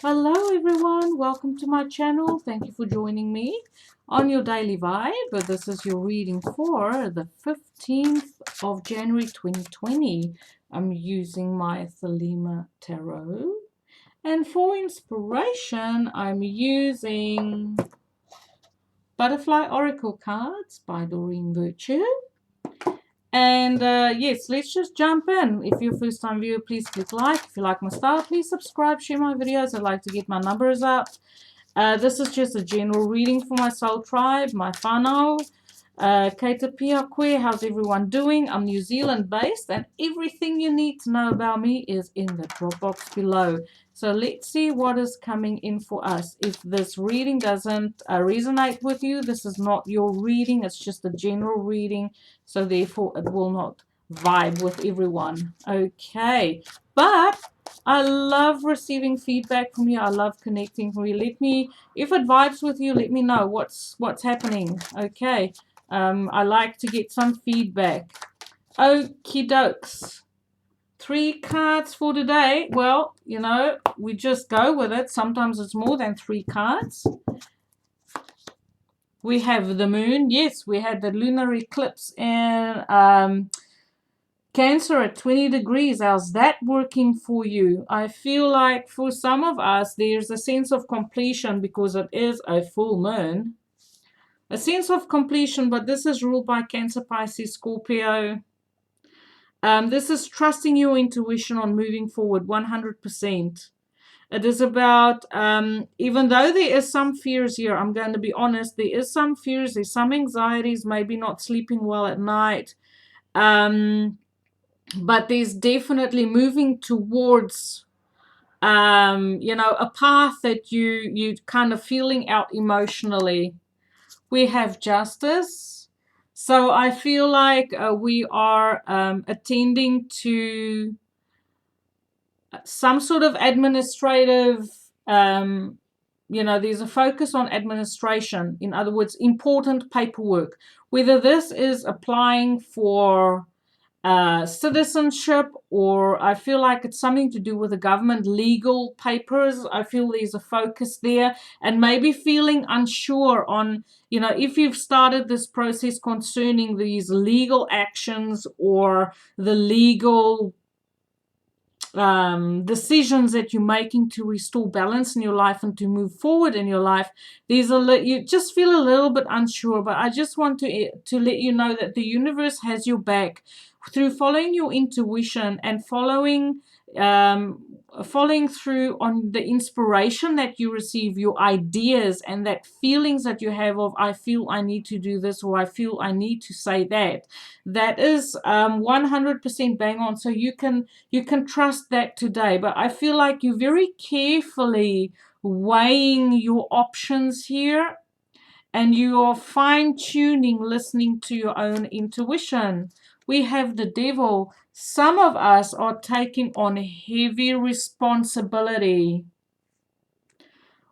Hello everyone, welcome to my channel. Thank you for joining me on your daily vibe. This is your reading for the 15th of January 2020. I'm using my Thelema Tarot. And for inspiration, I'm using Butterfly Oracle cards by Doreen Virtue. And yes, let's just jump in. If you're a first time viewer, please click like. If you like my style, please subscribe, share my videos. I'd like to get my numbers up. This is just a general reading for my soul tribe, my whānau. Kei te pia koe, how's everyone doing? I'm New Zealand based and everything you need to know about me is in the drop box below. So let's see what is coming in for us. If this reading doesn't resonate with you, this is not your reading. It's just a general reading. So therefore it will not vibe with everyone. Okay. But I love receiving feedback from you. I love connecting with you. Let me, if it vibes with you, let me know what's happening. Okay. I like to get some feedback. Okie dokes. 3 cards for today. Well, you know, we just go with it. Sometimes it's more than 3 cards. We have the moon. Yes, we had the lunar eclipse in Cancer at 20 degrees. How's that working for you? I feel like for some of us, there's a sense of completion because it is a full moon. A sense of completion, but this is ruled by Cancer, Pisces, Scorpio. This is trusting your intuition on moving forward 100%. It is about, even though there is some fears here, I'm going to be honest, there is some fears, there's some anxieties, maybe not sleeping well at night. But there's definitely moving towards, you know, a path that you kind of feeling out emotionally. We have justice. So I feel like we are attending to some sort of administrative, you know, there's a focus on administration. In other words, important paperwork. Whether this is applying for citizenship, or I feel like it's something to do with the government legal papers. I feel there's a focus there, and maybe feeling unsure on, you know, if you've started this process concerning these legal actions or the legal decisions that you're making to restore balance in your life and to move forward in your life. There's you just feel a little bit unsure, but I just want to let you know that the universe has your back through following your intuition and following through on the inspiration that you receive, your ideas and that feelings that you have of, I feel I need to do this, or I feel I need to say that. That is 100% bang on. So you can trust that today. But I feel like you're very carefully weighing your options here, and you are fine-tuning, listening to your own intuition. We have the devil. Some of us are taking on heavy responsibility.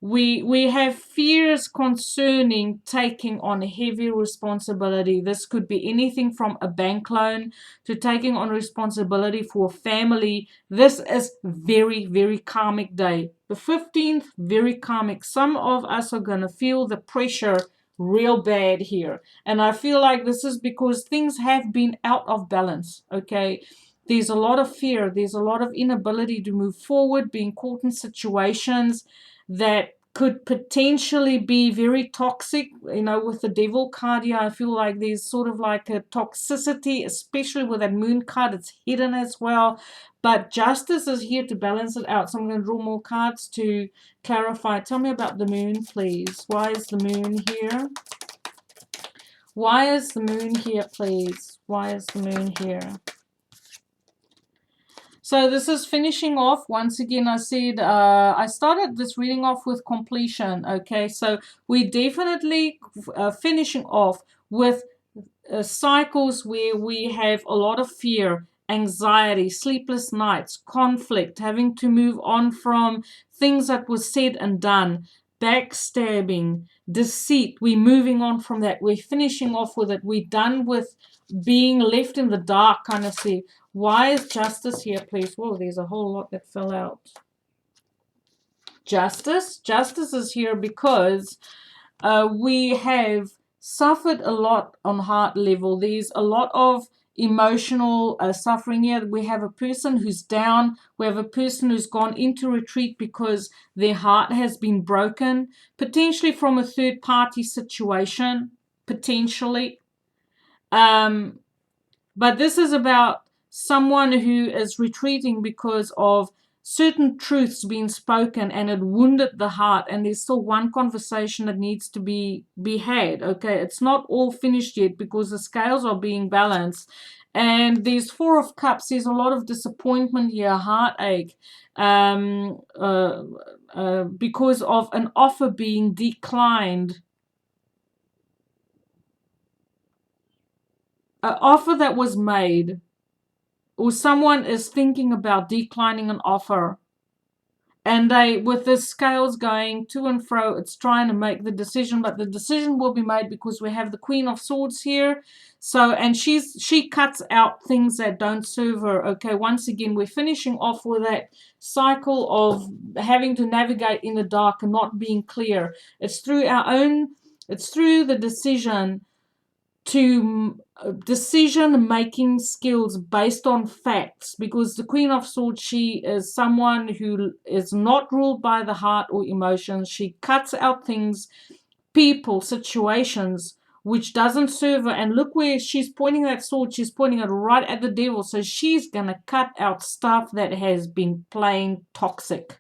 We have fears concerning taking on heavy responsibility. This could be anything from a bank loan to taking on responsibility for a family. This is very, very karmic day. The 15th, very karmic. Some of us are going to feel the pressure real bad here. And I feel like this is because things have been out of balance, okay? There's a lot of fear. There's a lot of inability to move forward, being caught in situations that could potentially be very toxic. You know, with the devil card here, I feel like there's sort of like a toxicity, especially with that moon card. It's hidden as well. But justice is here to balance it out. So I'm going to draw more cards to clarify. Tell me about the moon, please. Why is the moon here? Why is the moon here, please? Why is the moon here? So this is finishing off. Once again, I said I started this reading off with completion. Okay, so we definitely finishing off with cycles where we have a lot of fear, anxiety, sleepless nights, conflict, having to move on from things that were said and done, backstabbing, deceit. We're moving on from that. We're finishing off with it. We're done with being left in the dark, kind of see. Why is justice here, please? Whoa, there's a whole lot that fell out. Justice. Justice is here because we have suffered a lot on heart level. There's a lot of emotional suffering here. We have a person who's down. We have a person who's gone into retreat because their heart has been broken, potentially from a third party situation, potentially. But this is about someone who is retreating because of certain truths being spoken and it wounded the heart, and there's still one conversation that needs to be had. Okay, it's not all finished yet because the scales are being balanced. And there's Four of Cups. There's a lot of disappointment here, heartache, because of an offer being declined. An offer that was made, or someone is thinking about declining an offer, and they, with the scales going to and fro, it's trying to make the decision, but the decision will be made because we have the Queen of Swords here. So, and she cuts out things that don't serve her. Okay, once again, we're finishing off with that cycle of having to navigate in the dark and not being clear. It's through the decision making skills based on facts, because the Queen of Swords, she is someone who is not ruled by the heart or emotions. She cuts out things, people, situations which doesn't serve her. And look where she's pointing that sword, she's pointing it right at the devil. So she's gonna cut out stuff that has been plain toxic.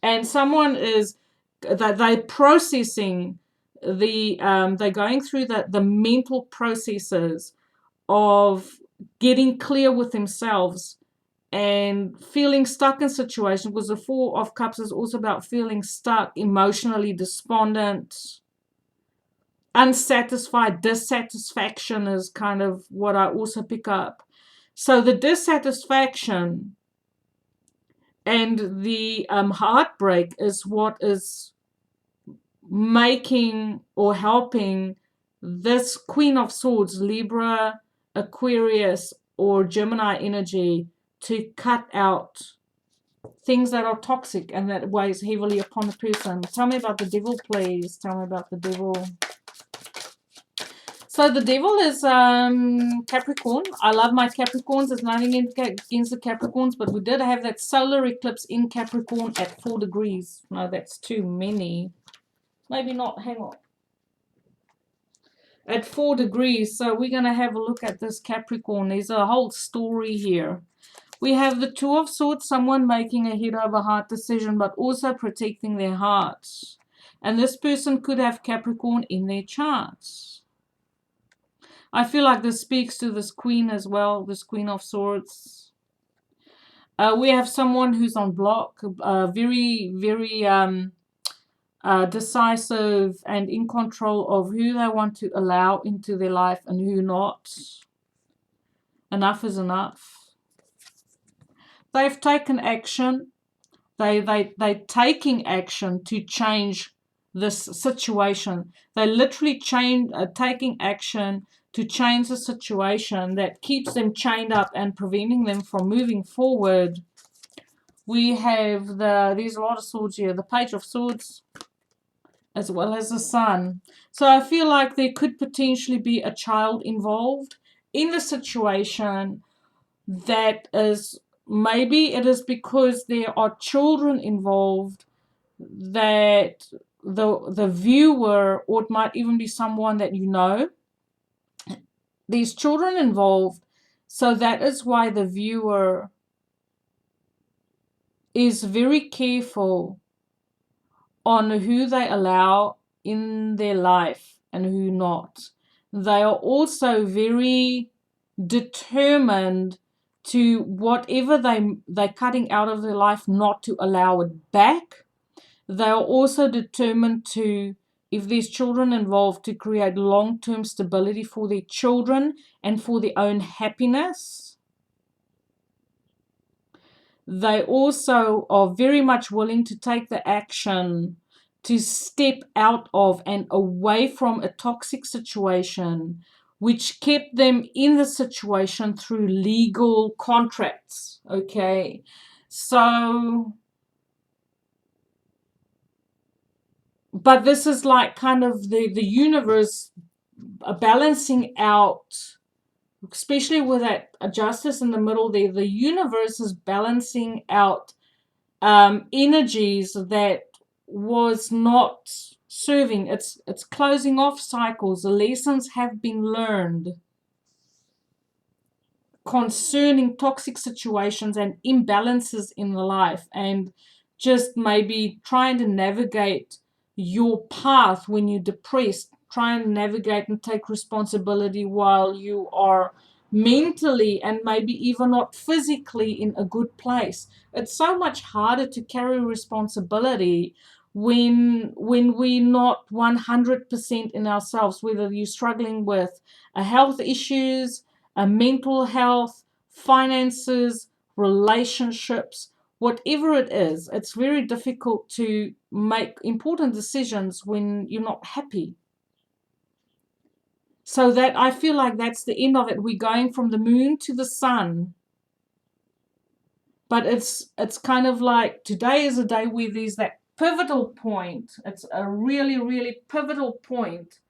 And someone is that they're processing they're going through the mental processes of getting clear with themselves and feeling stuck in situations, because the Four of Cups is also about feeling stuck, emotionally despondent, unsatisfied. Dissatisfaction is kind of what I also pick up. So the dissatisfaction and the heartbreak is what is making or helping this Queen of Swords, Libra, Aquarius, or Gemini energy to cut out things that are toxic and that weighs heavily upon the person. Tell me about the devil, please. Tell me about the devil. So the devil is Capricorn. I love my Capricorns. There's nothing against the Capricorns, but we did have that solar eclipse in Capricorn at 4 degrees. No, that's too many. Maybe not. Hang on. At 4 degrees. So we're going to have a look at this Capricorn. There's a whole story here. We have the Two of Swords, someone making a head over heart decision, but also protecting their hearts. And this person could have Capricorn in their charts. I feel like this speaks to this Queen as well, this Queen of Swords. We have someone who's on block, very, very decisive and in control of who they want to allow into their life and who not. Enough is enough. They've taken action. They're taking action to change this situation. They literally taking action to change the situation that keeps them chained up and preventing them from moving forward. We have there's a lot of swords here. The Page of Swords, as well as the Sun. So I feel like there could potentially be a child involved in the situation. That is, maybe it is because there are children involved that the viewer, or it might even be someone that you know, there's children involved, so that is why the viewer is very careful on who they allow in their life and who not. They are also very determined to whatever they're cutting out of their life, not to allow it back. They are also determined to, if there's children involved, to create long-term stability for their children and for their own happiness. They also are very much willing to take the action to step out of and away from a toxic situation, which kept them in the situation through legal contracts. Okay, so but this is like kind of the universe balancing out, especially with that justice in the middle there. The universe is balancing out energies that was not serving. It's closing off cycles. The lessons have been learned concerning toxic situations and imbalances in life, and just maybe trying to navigate your path when you're depressed, try and navigate and take responsibility while you are mentally and maybe even not physically in a good place. It's so much harder to carry responsibility when we're not 100% in ourselves, whether you're struggling with health issues, mental health, finances, relationships, whatever it is. It's very difficult to make important decisions when you're not happy. So that I feel like that's the end of it. We're going from the moon to the sun. But it's kind of like today is a day where there's that pivotal point. It's a really, really pivotal point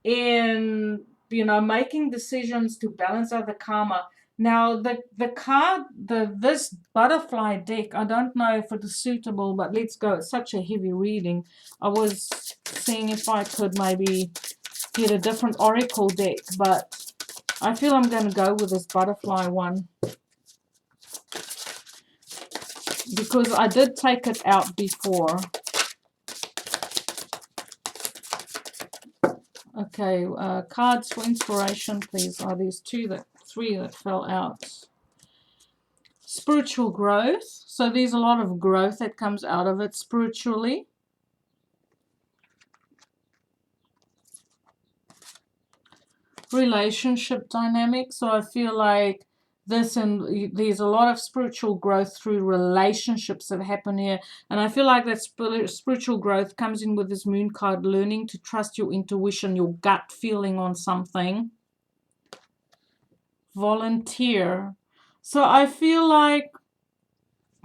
in making decisions to balance out the karma. Now the card, this butterfly deck, I don't know if it is suitable, but let's go. It's such a heavy reading. I was seeing if I could maybe get a different oracle deck, but I feel I'm going to go with this butterfly one because I did take it out before. Okay, cards for inspiration, please. Oh, there's three that fell out. Spiritual growth. So there's a lot of growth that comes out of it spiritually. Relationship dynamics. So I feel like there's a lot of spiritual growth through relationships that happen here. And I feel like that spiritual growth comes in with this moon card, learning to trust your intuition, your gut feeling on something. Volunteer. So I feel like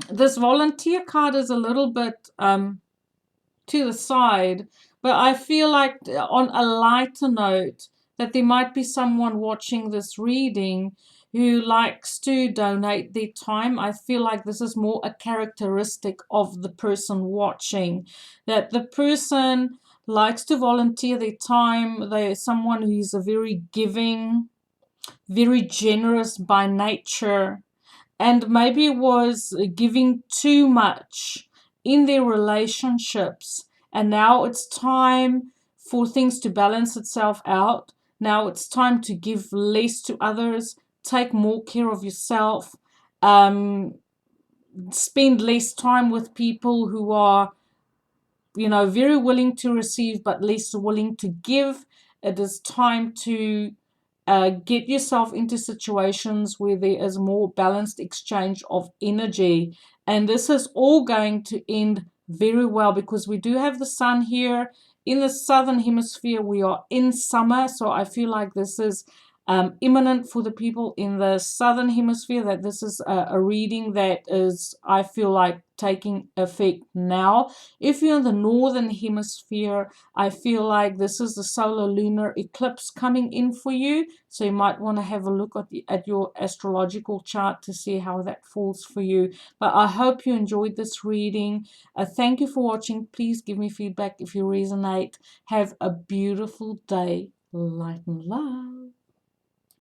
this volunteer card is a little bit to the side, but I feel like on a lighter note that there might be someone watching this reading who likes to donate their time. I feel like this is more a characteristic of the person watching, that the person likes to volunteer their time. They're someone who's a very giving, very generous by nature, and maybe was giving too much in their relationships, and now it's time for things to balance itself out. Now it's time to give less to others, take more care of yourself, spend less time with people who are very willing to receive but less willing to give. It is time to get yourself into situations where there is more balanced exchange of energy. And this is all going to end very well because we do have the sun here in the southern hemisphere. We are in summer, so I feel like this is imminent for the people in the southern hemisphere, that this is a reading that is, I feel like, taking effect now. If you're in the northern hemisphere, I feel like this is the solar lunar eclipse coming in for you, so you might want to have a look at your astrological chart to see how that falls for you. But I hope you enjoyed this reading. Thank you for watching. Please give me feedback if you resonate. Have a beautiful day. Light and love.